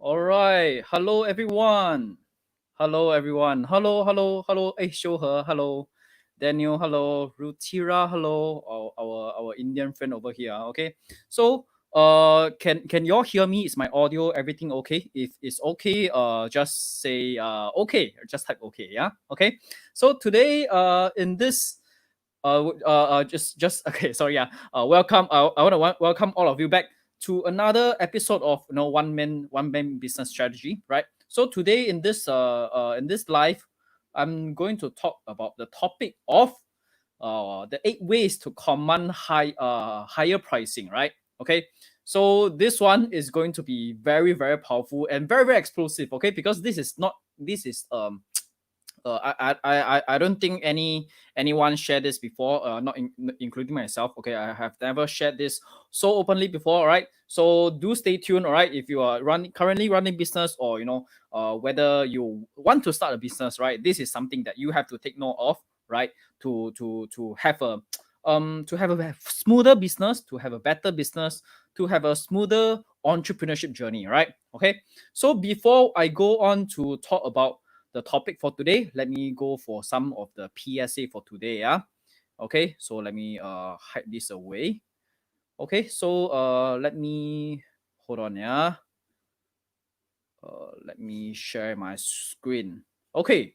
All right. Hello, everyone. Hello, everyone. Hello, hello, hello. Hey, show her. Hello, Daniel. Hello, Rutira. Hello, our Indian friend over here. Okay. So, can y'all hear me? Is my audio everything okay? If it's okay, just say okay. Just type okay. Yeah. Okay. So today, in this just okay, sorry, yeah, welcome, I want to welcome all of you back to another episode of one man business strategy, right? So today in this live, I'm going to talk about the topic of the 8 ways to command higher pricing, right? Okay, so this one is going to be very very powerful and very very explosive, okay, because this is I don't think anyone shared this before, including myself. Okay, I have never shared this so openly before. All right, so do stay tuned. All right, if you are currently running business, or whether you want to start a business, right? This is something that you have to take note of, right? To have a to have a smoother business, to have a better business, to have a smoother entrepreneurship journey, right? Okay, so before I go on to talk about the topic for today, let me go for some of the PSA for today. Yeah. Okay. So let me hide this away. Okay. So let me hold on. Yeah. Let me share my screen. Okay.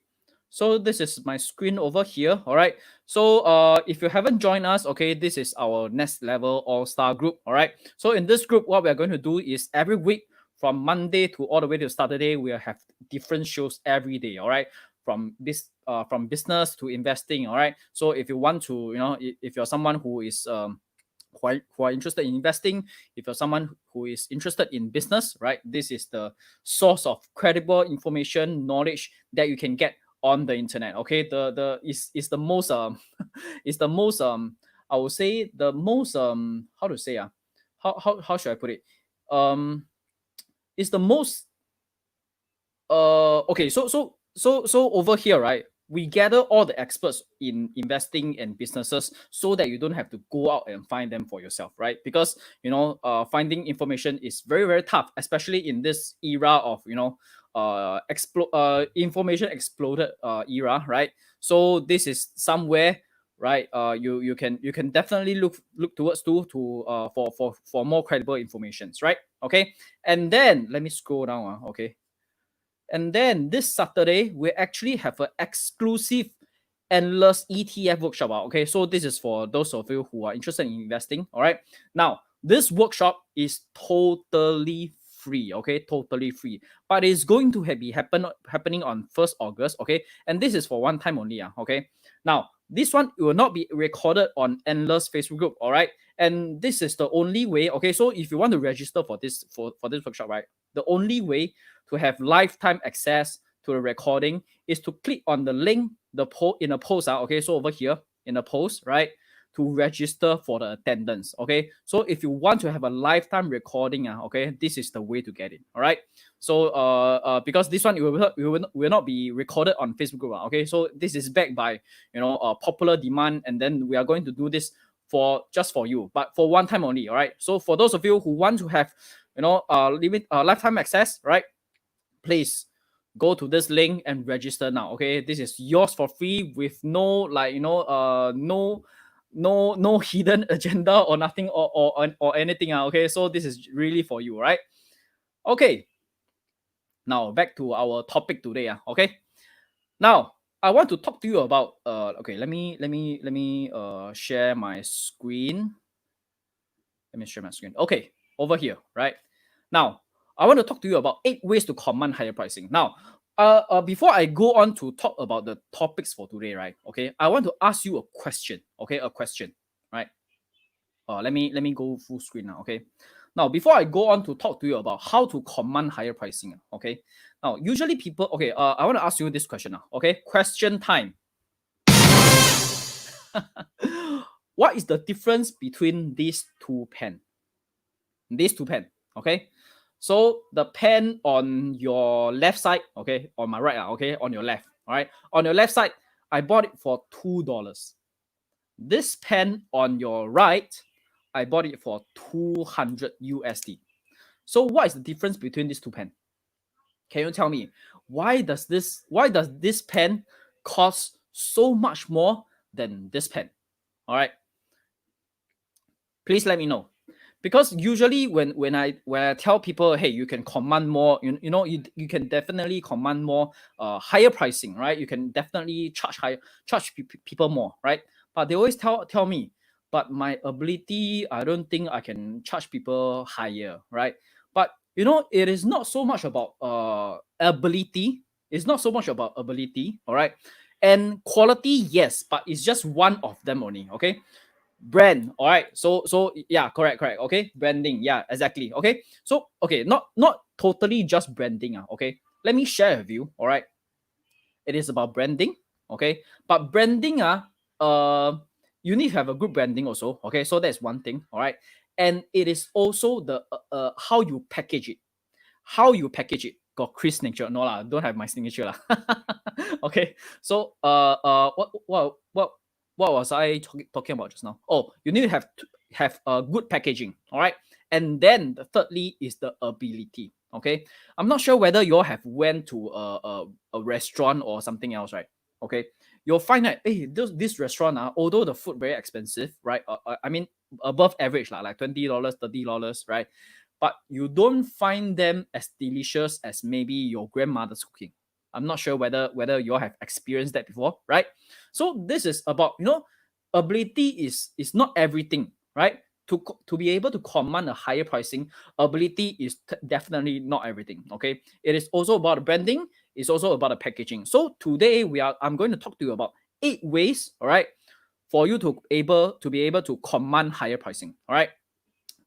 So this is my screen over here. All right. So if you haven't joined us, okay, this is our next level all-star group. All right. So in this group, what we are going to do is every week from Monday to all the way to Saturday, we'll have different shows every day. All right. From business to investing. All right. So if you want to, if you're someone who is who are interested in investing, if you're someone who is interested in business, right, this is the source of credible information, knowledge that you can get on the internet. Okay, the is the most is the most I would say the most how to say how should I put it, um is the most okay, so over here, right, we gather all the experts in investing and businesses so that you don't have to go out and find them for yourself, right? Because finding information is very very tough, especially in this era of information exploded era, right? So this is somewhere, right, you can definitely look towards to for more credible informations, right? Okay, and then let me scroll down. Okay, and then this Saturday, we actually have an exclusive endless ETF workshop. Okay, so this is for those of you who are interested in investing. All right, now this workshop is totally free. Okay, totally free, but it's going to be happening on 1st August. Okay, and this is for one time only. Okay, now this one will not be recorded on endless Facebook group. All right, and this is the only way. Okay, so if you want to register for this workshop, right, the only way to have lifetime access to the recording is to click on the link in a post. Okay, so over here in the post, right, to register for the attendance. Okay, so if you want to have a lifetime recording, okay, this is the way to get it. All right, so because this one will not be recorded on Facebook group. Okay, so this is backed by popular demand, and then we are going to do this for just for you, but for one time only. All right, so for those of you who want to have lifetime access, right, please go to this link and register now. Okay, this is yours for free with no no hidden agenda or nothing, or anything. Okay, so this is really for you, right? Okay, now back to our topic today. Okay, now I want to talk to you about okay, let me share my screen. Let me share my screen. Okay, over here, right? Now, I want to talk to you about 8 ways to command higher pricing. Now, before I go on to talk about the topics for today, right? Okay, I want to ask you a question. Okay, a question, right? Let me go full screen now. Okay, now before I go on to talk to you about how to command higher pricing, okay. Now, usually people, okay, I want to ask you this question now. Okay, question time. What is the difference between these two pens? These two pen, okay, so the pen on your left side, okay, on my right, okay, on your left, all right, on your left side, I bought it for $2. This pen on your right, I bought it for 200 USD. So what is the difference between these two pens? Can you tell me why does this pen cost so much more than this pen? All right, please let me know. Because usually when I tell people, hey, you can command more, you can definitely command more, higher pricing, right? You can definitely charge people more, right? But they always tell me, but my ability, I don't think I can charge people higher, right? But it is not so much about ability. It's not so much about ability, all right? And quality, yes, but it's just one of them only, okay? Brand, all right, so yeah, correct, okay, branding, yeah, exactly, okay. So okay, not totally just branding, okay, let me share with you, all right. It is about branding, okay, but branding, you need to have a good branding also, okay. So that's one thing, all right. And it is also the how you package it. How you package it got Chris signature, no lah, don't have my signature lah. Okay, so what was I talking about just now? Oh, you need to have a good packaging, all right. And then the thirdly is the ability, okay. I'm not sure whether you all have went to a restaurant or something else, right? Okay, you'll find that, hey, this restaurant, although the food very expensive, right? I mean above average lah, like $20, $30, right? But you don't find them as delicious as maybe your grandmother's cooking. I'm not sure whether you all have experienced that before, right? So this is about, ability is not everything, right? To be able to command a higher pricing, ability is definitely not everything. Okay, it is also about the branding. It's also about the packaging. So today I'm going to talk to you about 8 ways, all right, for you to be able to command higher pricing. All right.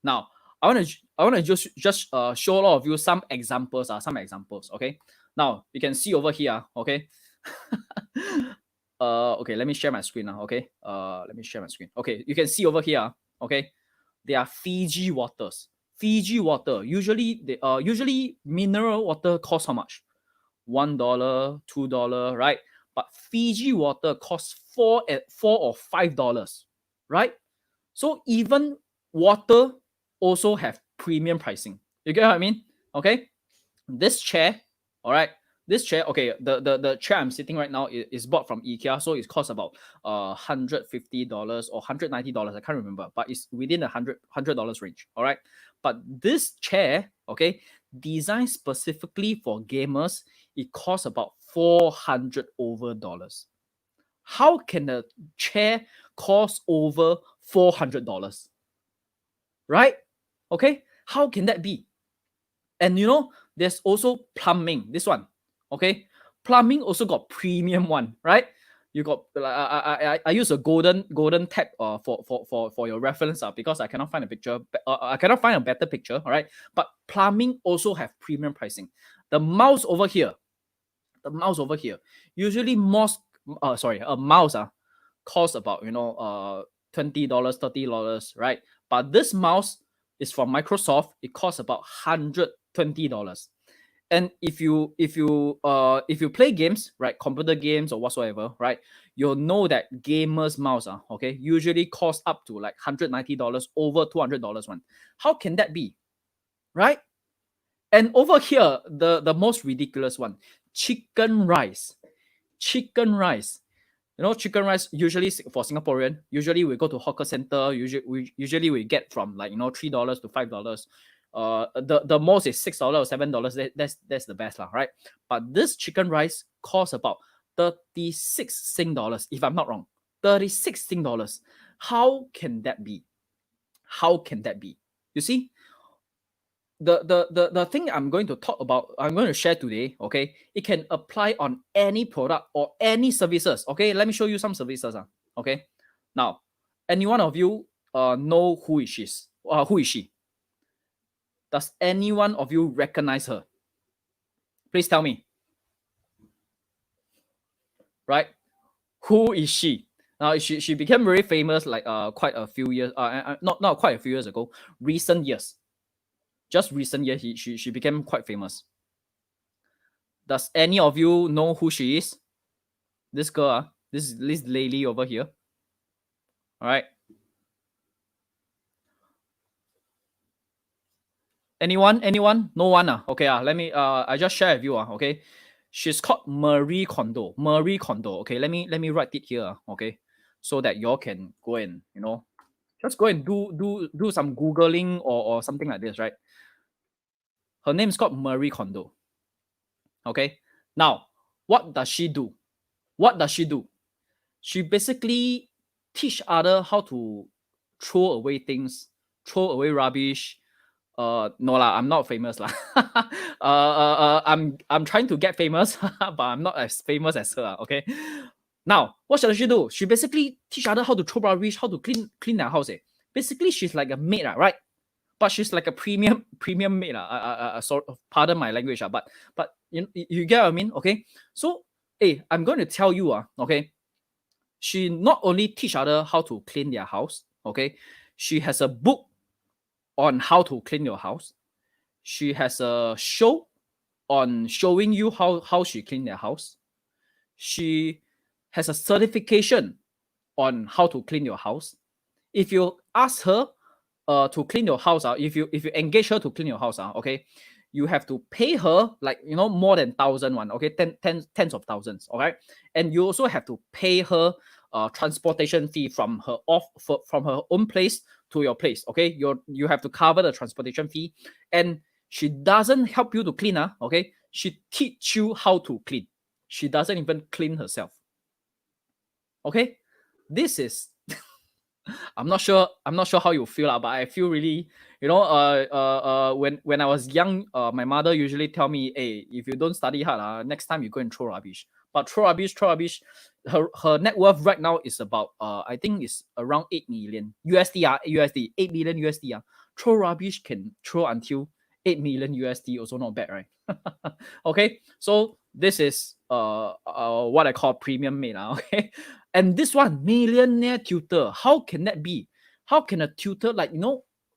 Now, I want to just show all of you some examples. Some examples. Okay. Now you can see over here. Okay. Okay. Let me share my screen now. Okay. Let me share my screen. Okay. You can see over here. Okay. They are Fiji waters. Fiji water. Usually mineral water costs how much? $1, $2, right? But Fiji water costs $4 or $5, right? So even water also have premium pricing. You get what I mean? Okay. This chair, all right. This chair, okay. The chair I'm sitting right now is bought from IKEA, so it costs about $150 or $190. I can't remember, but it's within the $100 range. All right. But this chair, okay, designed specifically for gamers, it costs about $400 over dollars. How can a chair cost over $400? Right? Okay. How can that be? And there's also plumbing. This one, okay. Plumbing also got premium one, right? You got I use a golden tap for your reference because I cannot find a picture. I cannot find a better picture. All right. But plumbing also have premium pricing. The mouse over here, usually a mouse costs about $20, $30, right? But this mouse is from Microsoft. It costs about $120. And if you play games, right, computer games or whatsoever, right, you'll know that gamers mouse okay, usually cost up to like $190 over $200 one. How can that be? Right? And over here, the most ridiculous one, chicken rice. Chicken rice. Chicken rice usually for Singaporean, usually we go to hawker center. Usually we get from like $3 to $5. The most is $6 or $7. That's the best lah, right? But this chicken rice costs about 36 Sing dollars, if I'm not wrong. 36 Sing dollars. How can that be? How can that be? You see, the thing I'm going to share today, okay, it can apply on any product or any services. Okay, let me show you some services. Okay, now, any one of you know who is she? Who is she? Does any one of you recognize her? Please tell me. Right? Who is she? Now she became very famous like quite a few years not quite a few years ago, recent years. Just recent year she became quite famous. Does any of you know who she is? This girl, this lady over here. All right. Anyone? Anyone? No one. Okay. Let me I just share with you. Okay. She's called Marie Kondo. Marie Kondo. Okay. Let me write it here. Okay. So that y'all can go and just go and do some Googling or something like this, right? Her name is called Marie Kondo. Okay. Now, what does she do? What does she do? She basically teach other how to throw away things, throw away rubbish. No lah, I'm not famous lah. I'm trying to get famous, but I'm not as famous as her. Okay. Now, what should she do? She basically teach other how to throw rubbish, how to clean their house. Basically, she's like a maid, right? But she's like a premium maid. Sorry, pardon my language, but you get what I mean, okay? So, hey, I'm going to tell you, okay, she not only teach other how to clean their house, okay, she has a book on how to clean your house. She has a show on showing you how she clean their house. She has a certification on how to clean your house. If you ask her to clean your house, if you engage her to clean your house, okay, you have to pay her like more than 1,000 okay, tens of thousands, all right, and you also have to pay her transportation fee from from her own place to your place, okay. You have to cover the transportation fee, and she doesn't help you to clean, okay. She teach you how to clean. She doesn't even clean herself, okay. This is I'm not sure. I'm not sure how you feel, but I feel really, when I was young, my mother usually tell me, "Hey, if you don't study hard, next time you go and throw rubbish." But throw rubbish. Her net worth right now is about I think it's around 8 million USD. USD 8 million USD. Throw rubbish can throw until 8 million USD. Also not bad, right? Okay, so this is what I call premium maid. Okay. And this one, millionaire tutor, how can that be? How can a tutor,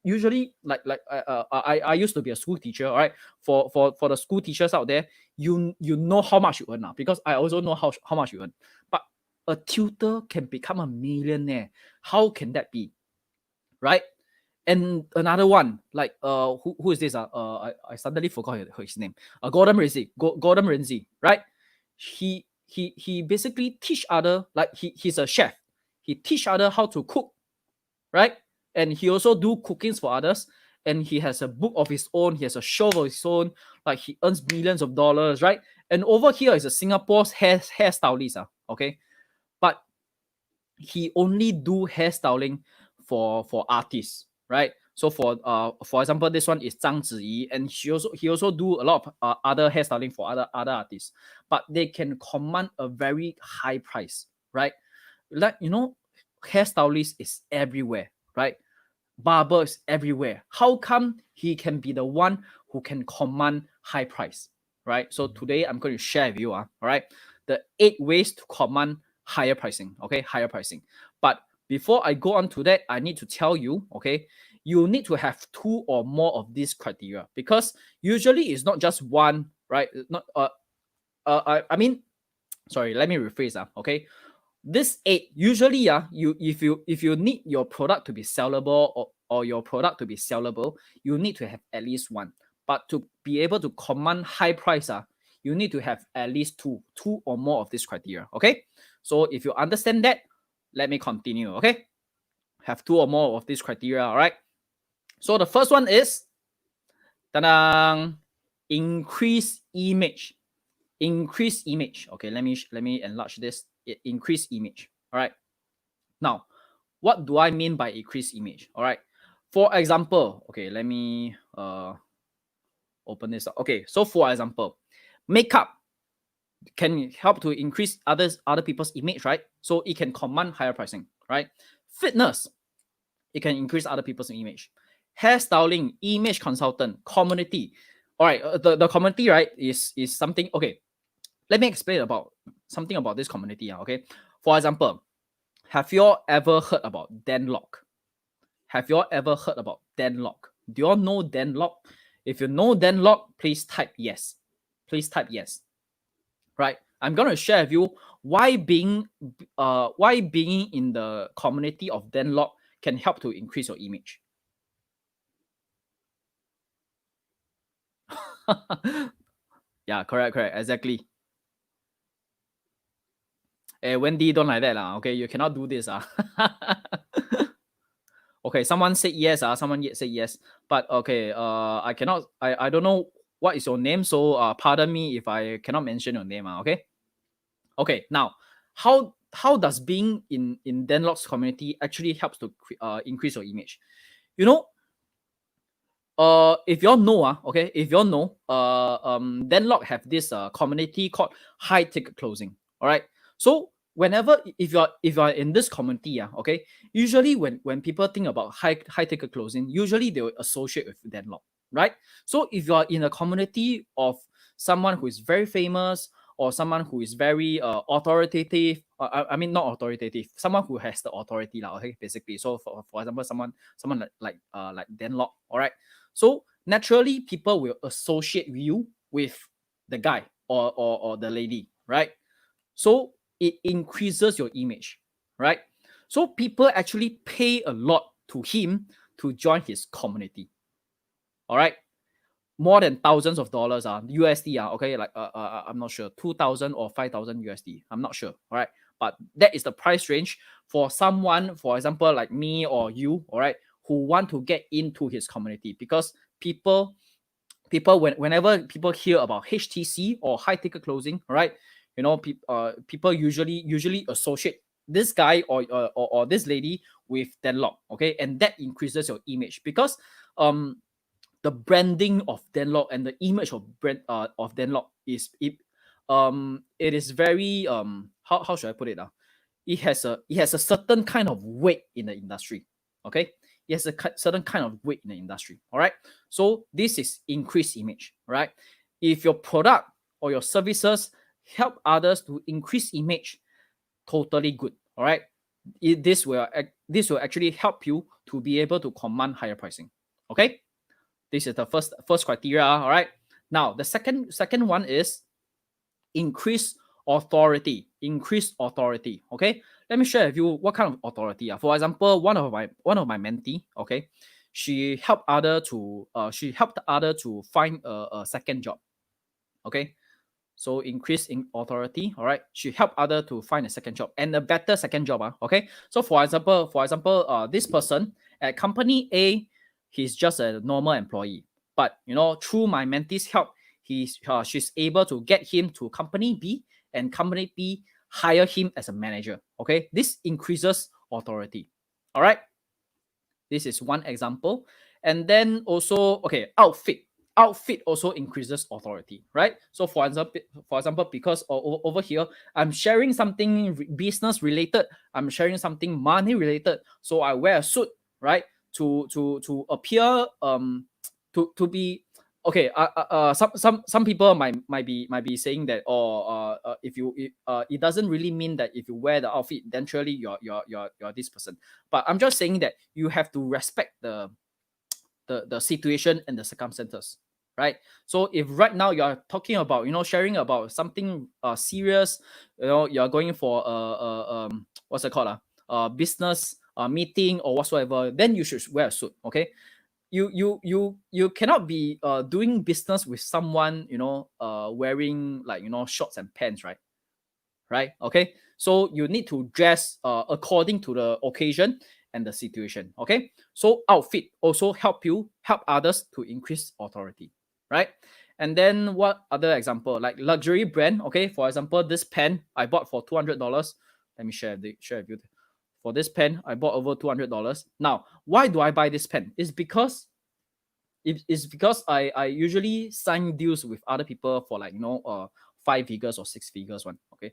usually I used to be a school teacher, all right? For the school teachers out there, you know how much you earn now, because I also know how much you earn. But a tutor can become a millionaire. How can that be? Right? And another one, like who is this? I suddenly forgot his name. Gordon Ramsay. Gordon Ramsay, right? He basically teach other, like he's a chef. He teach other how to cook, right? And he also do cookings for others. And he has a book of his own. He has a show of his own. Like he earns millions of dollars, right? And over here is a Singapore's hairstylist, okay? But he only do hairstyling for artists, right? So for example, this one is Zhang Ziyi, and he also do a lot of other hairstyling for other artists, but they can command a very high price, right? Like hairstylist is everywhere, right? Barbers everywhere. How come he can be the one who can command high price, right? So today I'm going to share with you, all right, the 8 ways to command higher pricing, okay, higher pricing. But before I go on to that, I need to tell you, okay, you need to have 2 or more of these criteria, because usually it's not just one, right? Not I mean, sorry, let me rephrase, okay. This 8 usually, you if you need your product to be sellable, or your product to be sellable, you need to have at least one. But to be able to command high price, you need to have at least two or more of this criteria, okay. So if you understand that, let me continue, okay. Have 2 or more of this criteria, all right. So the first one is increase image. Increase image. Okay, let me enlarge this. Increase image. All right. Now, what do I mean by increase image? All right. For example, okay, let me open this up. Okay, so for example, makeup can help to increase other people's image, right? So it can command higher pricing, right? Fitness, it can increase other people's image. Hairstyling, image consultant, community. All right, the community, right, is something. Okay, let me explain about something about this community. Okay, for example, have you all ever heard about Denlock? Have you all ever heard about Denlock? Do you all know Denlock? If you know Denlock, please type yes. Please type yes. Right. I'm gonna share with you why being in the community of Denlock can help to increase your image. Yeah, correct, exactly. Wendy, don't like that lah. Okay, you cannot do this Okay, someone said yes someone said yes, but okay, I cannot. I don't know what is your name, so pardon me if I cannot mention your name. Okay. Okay, now how does being in Denlock's community actually helps to increase your image? You know, if y'all know, okay, if y'all know, Denlock have this community called high ticket closing. All right. So whenever if you're in this community, okay, usually when people think about high ticket closing, usually they will associate with Denlock, right? So if you are in a community of someone who is very famous or someone who is very authoritative, I mean not authoritative, someone who has the authority, okay, basically. So for example, someone like Denlock, all right. So naturally, people will associate you with the guy or the lady, right? So it increases your image, right? So people actually pay a lot to him to join his community. All right. More than thousands of dollars USD okay, like I'm not sure, 2,000 or 5,000 USD. I'm not sure. All right. But that is the price range for someone, for example, like me or you, all right, who want to get into his community, because whenever people hear about HTC or high ticket closing, right? You know, people usually associate this guy or this lady with Denlock, okay, and that increases your image because the branding of Denlock and the image of Denlock it is very how should I put it it has a certain kind of weight in the industry. Okay, it has a certain kind of weight in the industry. All right, so this is increased image. All right, if your product or your services help others to increase image, totally good. All right, this will actually help you to be able to command higher pricing. Okay, this is the first criteria. All right, now the second one is increase authority. Okay, let me share with you what kind of authority. For example, one of my mentee, okay, she helped other to find a second job. Okay, so increase in authority. All right, she helped other to find a second job and a better second job. Okay, so for example, this person at company A, he's just a normal employee, but through my mentee's help, she's able to get him to company B, and company B hire him as a manager. Okay, this increases authority. All right, this is one example. And then also, okay, outfit also increases authority, right? So for example, because over here I'm sharing something business related, I'm sharing something money related, so I wear a suit, right, to appear to be okay. Some people might be saying that, if you it doesn't really mean that if you wear the outfit, then surely you're this person. But I'm just saying that you have to respect the situation and the circumstances, right? So if right now you're talking about, sharing about something serious, you're going for what's it called, business meeting or whatsoever, then you should wear a suit. Okay, you cannot be doing business with someone, wearing, like, shorts and pants, right? Okay, so you need to dress according to the occasion and the situation. Okay, so outfit also help others to increase authority, right? And then what other example, like luxury brand? Okay, for example, this pen I bought for $200. Let me share with you. For this pen I bought over $200. Now, why do I buy this pen? It's because I usually sign deals with other people for, like, 5 figures or 6 figures one. Okay,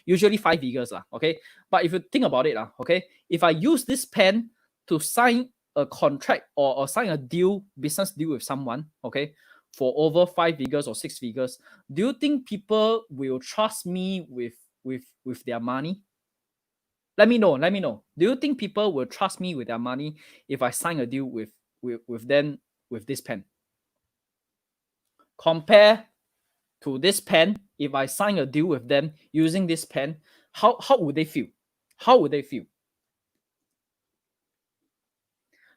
usually 5 figures lah. Okay, but if you think about it okay, if I use this pen to sign a contract or sign a business deal with someone, okay, for over 5 figures or 6 figures, do you think people will trust me with their money? Let me know. Do you think people will trust me with their money if I sign a deal with them with this pen? Compare to this pen, if I sign a deal with them using this pen, how would they feel? How would they feel?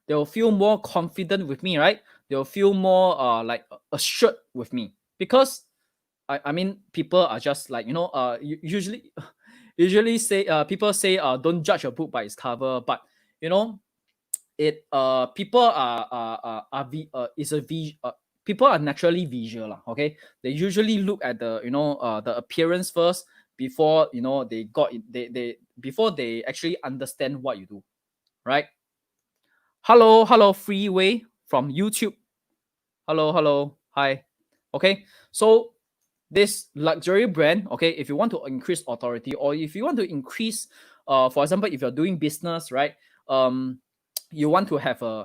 They will feel more confident with me, right? they'll feel more like assured with me, because I mean, people are just like, usually usually say, people say, don't judge a book by its cover, but you know, it people is a people are naturally visual lah, okay. They usually look at the, the appearance first, before they got it, they before they actually understand what you do, right? Hello Freeway from YouTube. Hello, hi. Okay, so this luxury brand, okay, if you want to increase authority, or if you want to increase, for example, if you're doing business, right, um you want to have a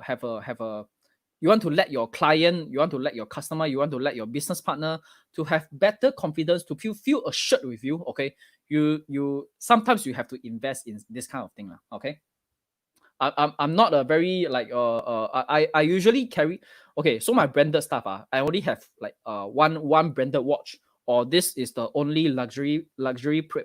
you want to let your client, you want to let your customer, you want to let your business partner to have better confidence, to feel assured with you, okay. You sometimes you have to invest in this kind of thing, okay. I'm not a very like I usually carry, okay, so my branded stuff, I only have like one branded watch, or this is the only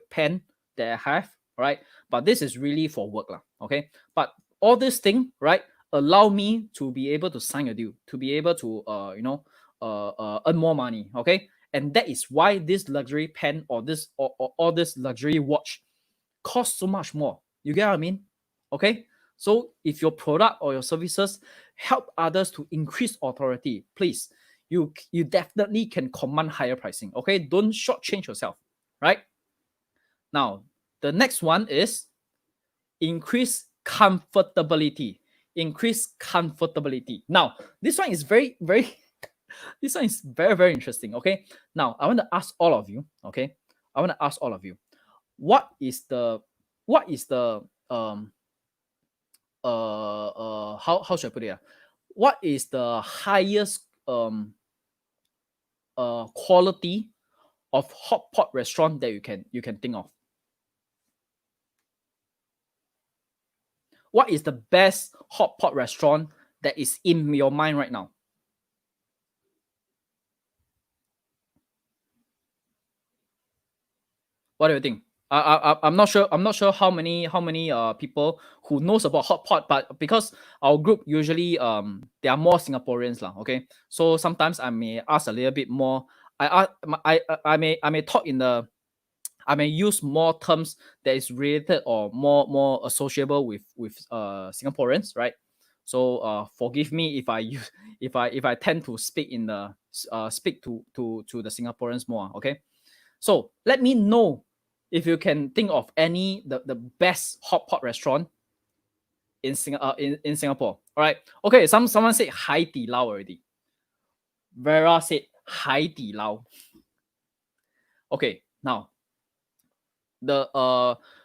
pen that I have, right? But this is really for work lah, okay. But all this thing, right, allow me to be able to sign a deal, to be able to earn more money, okay. And that is why this luxury pen, or or this luxury watch costs so much more. You get what I mean? Okay. So if your product or your services help others to increase authority, please, you definitely can command higher pricing. Okay, don't shortchange yourself. Right now, the next one is increase comfortability. Increase comfortability. Now, this one is very very this one is very very interesting. Okay, now I want to ask all of you. Okay, I want to ask all of you, what is the how should I put it? What is the highest quality of hot pot restaurant that you can think of? What is the best hot pot restaurant that is in your mind right now? What do you think? I'm not sure. I'm not sure how many people who knows about hot pot, but because our group usually there are more Singaporeans lah. Okay, so sometimes I may ask a little bit more. I may talk in the, I may use more terms that is related or more associable with Singaporeans, right? So forgive me if I use if I tend to speak in the speak to the Singaporeans more. Okay, so let me know if you can think of any the best hot pot restaurant in Singapore. All right. Okay. Someone said Hai Di Lao already. Vera said Hai Di Lao. Okay. Now the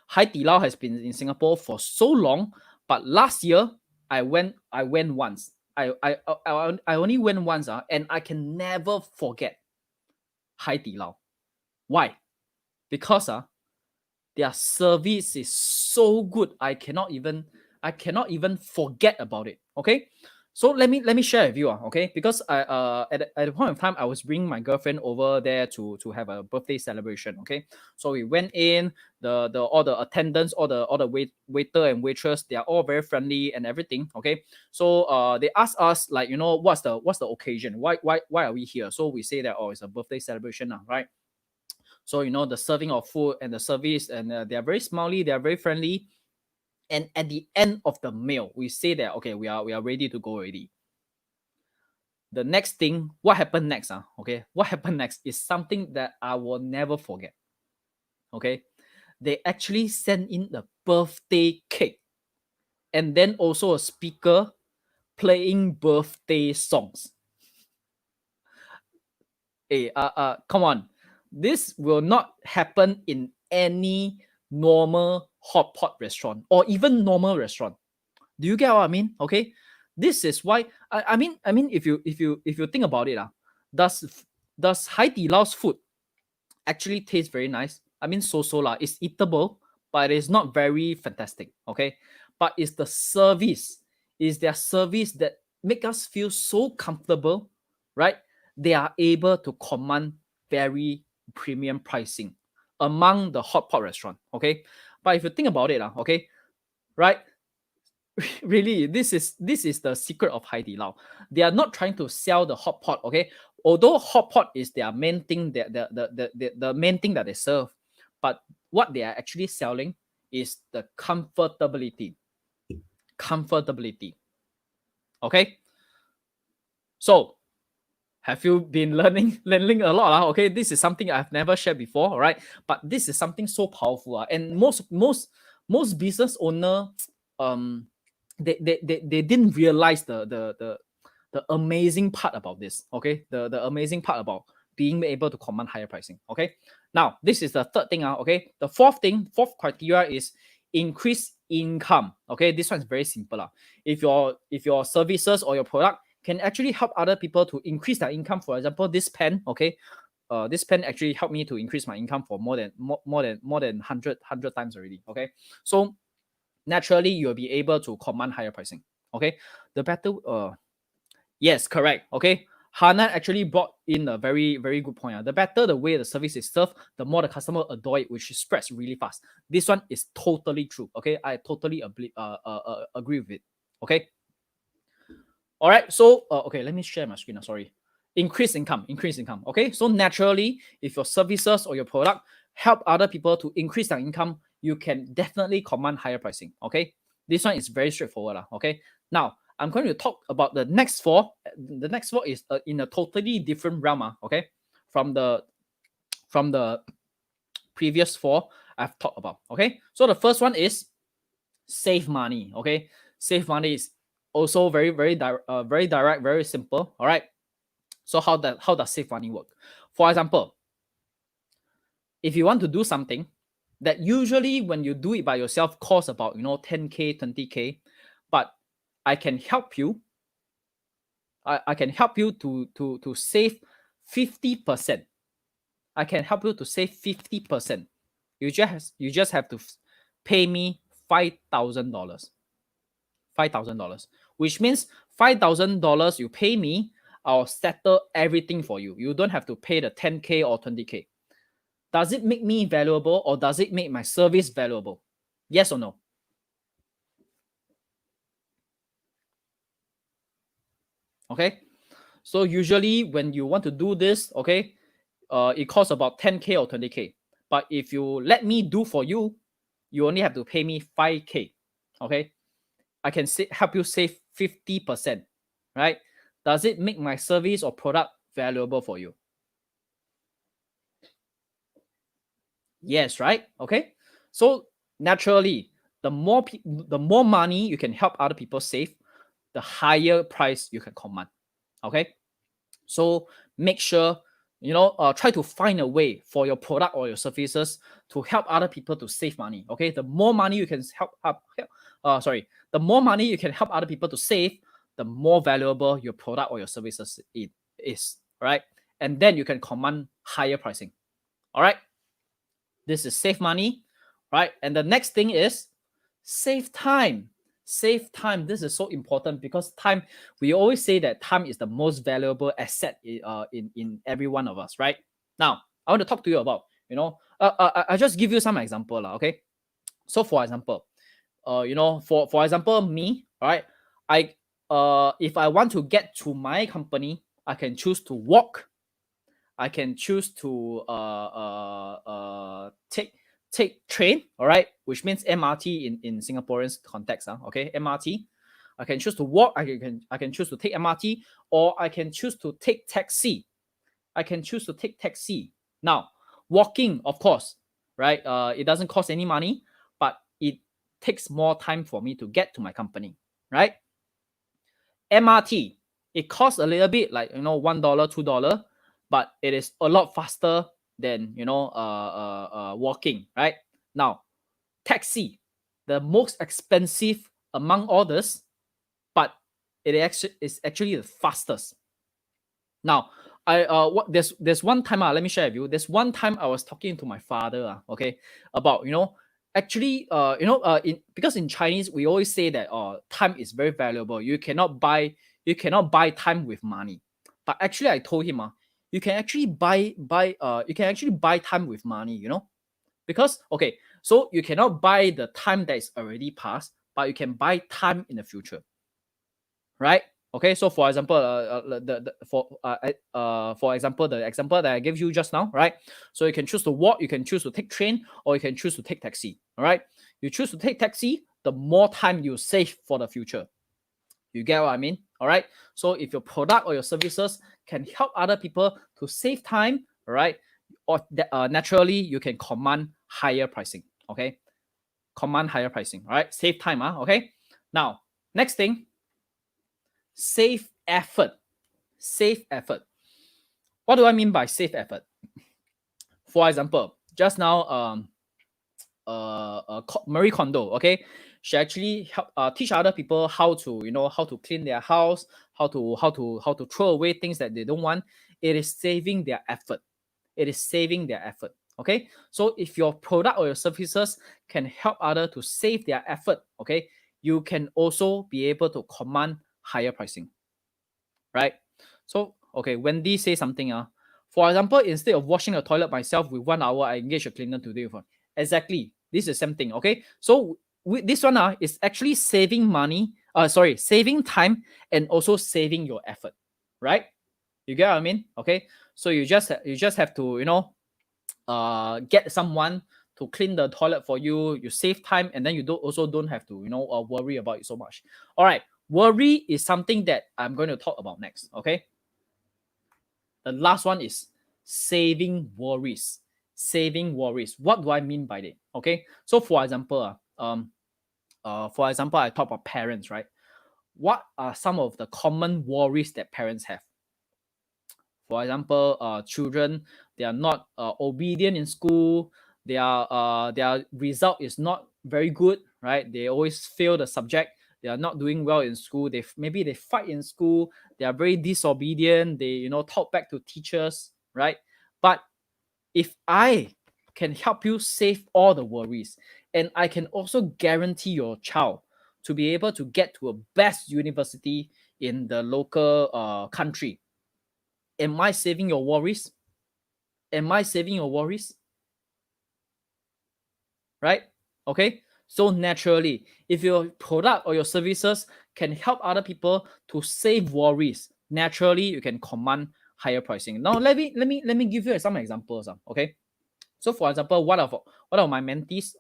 Hai Di Lao has been in Singapore for so long, but last year I went once. I only went once, and I can never forget Hai Di Lao. Why? Because their service is so good. I cannot even forget about it. Okay, so let me share with you. Okay, because at the point of time I was bringing my girlfriend over there to have a birthday celebration. Okay, so we went in, the all the attendants, all the waiter and waitress, they are all very friendly and everything. Okay, so they asked us, like, what's the occasion, why are we here? So we say that, oh, it's a birthday celebration now, right? So the serving of food and the service, and they are very smiley, they are very friendly. And at the end of the meal, we say that, okay, we are ready to go already. The next thing, what happened next? Okay, what happened next is something that I will never forget. Okay, they actually sent in the birthday cake, and then also a speaker playing birthday songs. Hey, come on. This will not happen in any normal hot pot restaurant or even normal restaurant. Do you get what I mean? Okay. This is why I mean if you think about it, does does Hai Di Lao's food actually taste very nice? I mean, so lah. It's eatable, but it's not very fantastic. Okay. But it's the service, is their service that make us feel so comfortable, right? They are able to command very premium pricing among the hot pot restaurant. Okay. But if you think about it, okay, right? Really, this is the secret of Haidilao. They are not trying to sell the hot pot, okay? Although hot pot is their main thing, the main thing that they serve, but what they are actually selling is the comfortability. Comfortability. Okay? So have you been learning a lot? Okay, this is something I've never shared before, all right? But this is something so powerful. And most business owner they didn't realize the amazing part about this. Okay, the amazing part about being able to command higher pricing. Okay, now this is the third thing. Okay, the fourth criteria is increase income. Okay, this one is very simple. If your services or your product can actually help other people to increase their income, for example, this pen. Okay, this pen actually helped me to increase my income for more than 100 times already. Okay, so naturally you'll be able to command higher pricing. Okay, the better yes, correct. Okay, Hana actually brought in a very good point. The better the way the service is served, the more the customer adore it, which spreads really fast. This one is totally true. Okay, I totally agree with it. Okay, all right, so okay, let me share my screen. Sorry. Increase income. Okay, so naturally, if your services or your product help other people to increase their income, you can definitely command higher pricing. Okay, this one is very straightforward. Okay, now I'm going to talk about the next four. The next four is in a totally different realm. Okay, from the previous four I've talked about. Okay, so the first one is save money. Okay, save money is also very direct, very simple. All right. So how does save money work? For example, if you want to do something that usually when you do it by yourself costs about 10K, 20K, but I can help you. I can help you to save 50%. I can help you to save 50%. You just have to pay me $5,000. $5,000, which means $5,000 you pay me, I'll settle everything for you. You don't have to pay the 10K or 20K. Does it make me valuable or does it make my service valuable? Yes or no? Okay. So usually when you want to do this, okay, it costs about 10K or 20K. But if you let me do for you, you only have to pay me 5K. Okay. I can help you save 50%, right? Does it make my service or product valuable for you? Yes, right? Okay. So naturally, the more money you can help other people save, the higher price you can command. Okay. So make sure try to find a way for your product or your services to help other people to save money. Okay, the more money you can the more money you can help other people to save, the more valuable your product or your services is, right? And then you can command higher pricing. All right, this is save money, right? And the next thing is save time. Save time. This is so important because time, we always say that time is the most valuable asset in every one of us, right? Now, I want to talk to you about, I just give you some example, okay? So for example, for example, me, right? If I want to get to my company, I can choose to walk. I can choose to take train, all right, which means MRT in Singaporeans context, okay, MRT. I can choose to walk. I can choose to take MRT, or I can choose to take taxi. Now, walking, of course, right? It doesn't cost any money, but it takes more time for me to get to my company, right? MRT, it costs a little bit, like $1, $2, but it is a lot faster than walking, right? Now, taxi, the most expensive among others, but it is actually the fastest. Now, there's one time, let me share with you. There's one time I was talking to my father, okay, about actually because in Chinese we always say that time is very valuable. You cannot buy time with money. But actually I told him you can actually buy time with money, because okay, so you cannot buy the time that is already passed, but you can buy time in the future, right? Okay, so for example, for example, the example that I gave you just now, right? So you can choose to walk, you can choose to take train, or you can choose to take taxi. All right, you choose to take taxi, the more time you save for the future. You get what I mean? All right. So if your product or your services can help other people to save time, all right, or naturally you can command higher pricing. Okay, command higher pricing. All right, save time. Okay. Now, next thing, save effort. Save effort. What do I mean by save effort? For example, just now, Marie Kondo, okay, she actually help teach other people how to, how to clean their house, how to throw away things that they don't want. It is saving their effort. It is saving their effort. Okay, so if your product or your services can help other to save their effort, okay, you can also be able to command higher pricing, right? So okay, Wendy say something. For example, instead of washing the toilet myself with 1 hour, I engage a cleaner to do it for. Exactly, this is the same thing. Okay, so with this one is actually saving money. Saving time and also saving your effort, right? You get what I mean? Okay, so you just have to get someone to clean the toilet for you. You save time, and then you don't have to worry about it so much. All right, worry is something that I'm going to talk about next. Okay, the last one is saving worries. Saving worries. What do I mean by that? Okay, so for example, I talk about parents, right? What are some of the common worries that parents have? For example, children, they are not obedient in school. Their result is not very good, right? They always fail the subject. They are not doing well in school. Maybe they fight in school. They are very disobedient. They talk back to teachers, right? But if I can help you save all the worries, and I can also guarantee your child to be able to get to a best university in the local country, am I saving your worries? Am I saving your worries? Right? Okay. So naturally, if your product or your services can help other people to save worries, naturally you can command higher pricing. Now let me give you some examples. Okay. So for example, one of my mentees,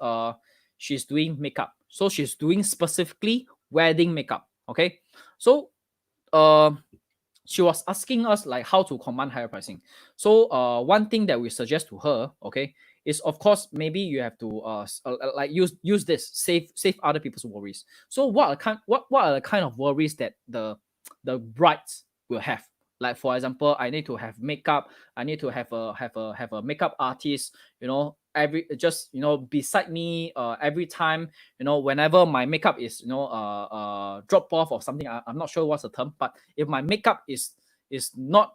she's doing makeup. So she's doing specifically wedding makeup. Okay. So she was asking us like how to command higher pricing. So one thing that we suggest to her, okay, is of course maybe you have to like use this save other people's worries. So what are the kind of worries that the brides will have? Like for example, I need to have makeup. I need to have a makeup artist. Beside me every time. Whenever my makeup is drop off or something. I'm not sure what's the term, but if my makeup is not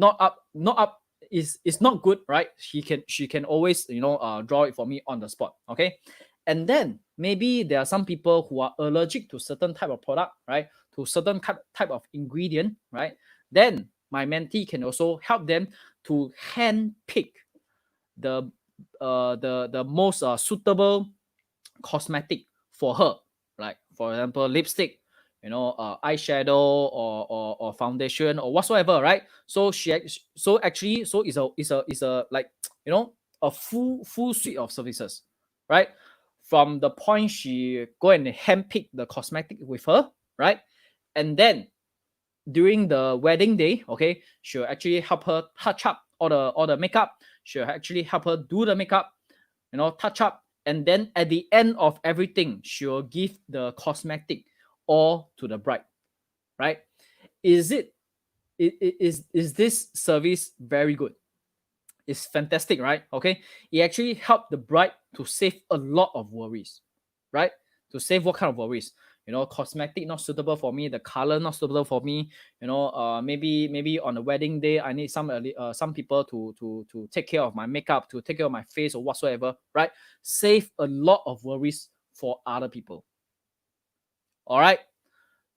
up is not good, right? She can always draw it for me on the spot. Okay, and then maybe there are some people who are allergic to certain type of product, right? To certain type of ingredient, right? Then my mentee can also help them to hand pick the most suitable cosmetic for her. Like for example, lipstick, eyeshadow or foundation or whatsoever, right? So it's a like a full suite of services, right? From the point she go and handpick the cosmetic with her, right? And then during the wedding day, okay, she'll actually help her touch up all the makeup. She'll actually help her do the makeup, touch up, and then at the end of everything, she'll give the cosmetic all to the bride, right? Is this service very good? It's fantastic, right? Okay, it actually helped the bride to save a lot of worries, right? To save what kind of worries? Cosmetic not suitable for me, the color not suitable for me. Maybe on the wedding day I need some people to take care of my makeup, to take care of my face or whatsoever, right? Save a lot of worries for other people. All right.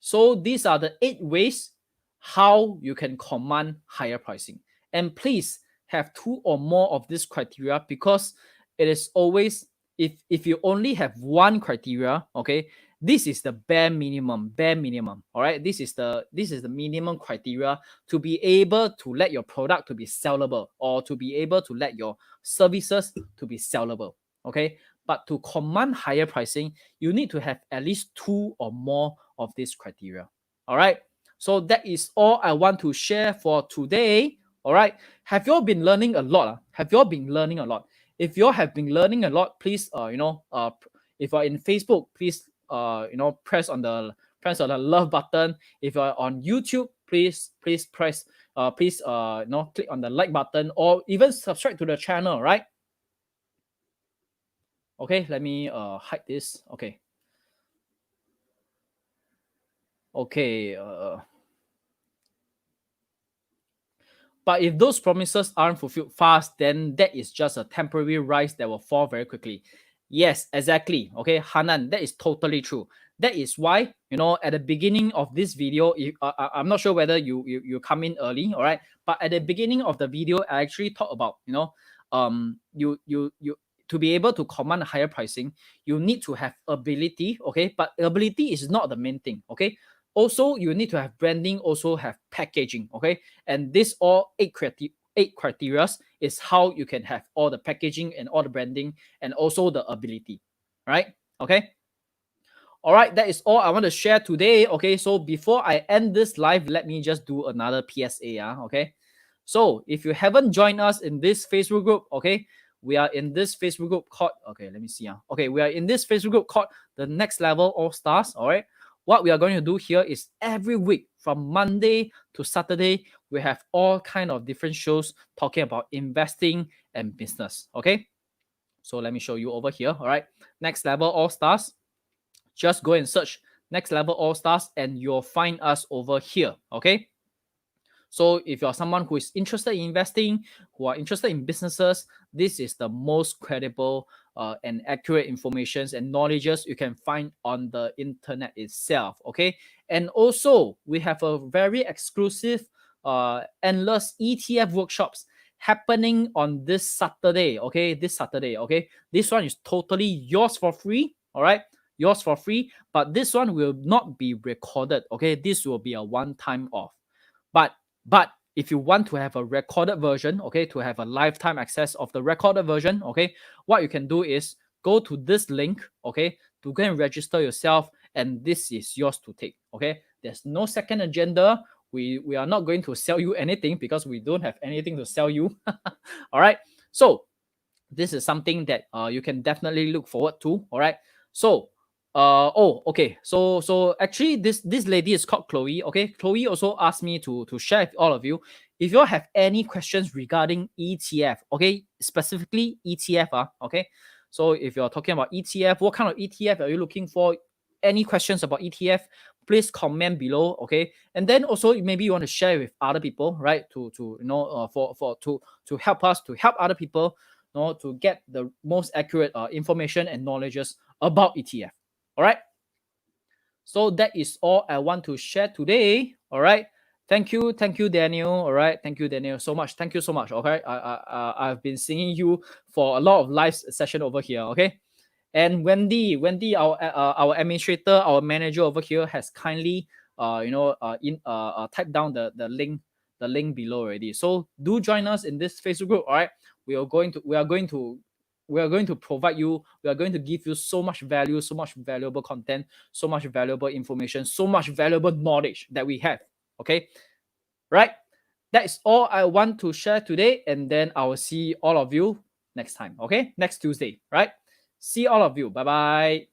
So these are the 8 ways how you can command higher pricing. And please have 2 or more of this criteria, because it is always, if you only have one criteria, okay, This is the bare minimum. All right. This is the minimum criteria to be able to let your product to be sellable, or to be able to let your services to be sellable. Okay. But to command higher pricing, you need to have at least 2 or more of this criteria. All right. So that is all I want to share for today. All right. Have you all been learning a lot? Have you all been learning a lot? If you all have been learning a lot, please, if you're in Facebook, please, press on the love button. If you're on YouTube, please press, click on the like button, or even subscribe to the channel. Right? Okay. Let me hide this. Okay. Okay. But if those promises aren't fulfilled fast, then that is just a temporary rise that will fall very quickly. Yes, exactly. Okay, Hanan, that is totally true. That is why, at the beginning of this video, I'm not sure whether you come in early, all right? But at the beginning of the video, I actually talk about, you to be able to command higher pricing, you need to have ability, okay? But ability is not the main thing, okay? Also, you need to have branding, also have packaging, okay? And this all eight criteria is how you can have all the packaging and all the branding and also the ability, right? Okay. All right, that is all I want to share today. Okay, so before I end this live, let me just do another PSA. Okay, so if you haven't joined us in this Facebook group, okay, we are in this Facebook group called, okay, let me see. Okay, we are in this Facebook group called the Next Level AllStars. All right, what we are going to do here is every week from Monday to Saturday, we have all kind of different shows talking about investing and business. Okay, so let me show you over here. All right, Next Level AllStars. Just go and search Next Level AllStars and you'll find us over here. Okay. So if you're someone who is interested in investing, who are interested in businesses, this is the most credible and accurate information and knowledges you can find on the internet itself. Okay. And also we have a very exclusive endless ETF workshops happening on this Saturday. Okay. This Saturday. Okay. This one is totally yours for free. All right. Yours for free, but this one will not be recorded. Okay. This will be a one-time off. But if you want to have a recorded version, okay, to have a lifetime access of the recorded version, okay, what you can do is go to this link, okay, to go and register yourself, and this is yours to take. Okay. There's no second agenda. We are not going to sell you anything because we don't have anything to sell you. All right. So this is something that you can definitely look forward to. All right. So okay. So actually this lady is called Chloe. Okay. Chloe also asked me to share with all of you. If you all have any questions regarding ETF, okay, specifically ETF, okay. So if you're talking about ETF, what kind of ETF are you looking for? Any questions about ETF, please comment below. Okay. And then also maybe you want to share with other people, right? To help us to help other people, to get the most accurate information and knowledges about ETF. All right. So that is all I want to share today. All right. Thank you, Daniel. All right. Thank you, Daniel, so much. Thank you so much. Okay. I've been seeing you for a lot of live session over here. Okay. And Wendy, our administrator, our manager over here has kindly, typed down the link below already. So do join us in this Facebook group. All right. We are going to provide you, we are going to give you so much value, so much valuable content, so much valuable information, so much valuable knowledge that we have. Okay. Right. That is all I want to share today. And then I will see all of you next time. Okay. Next Tuesday. Right. See all of you. Bye-bye.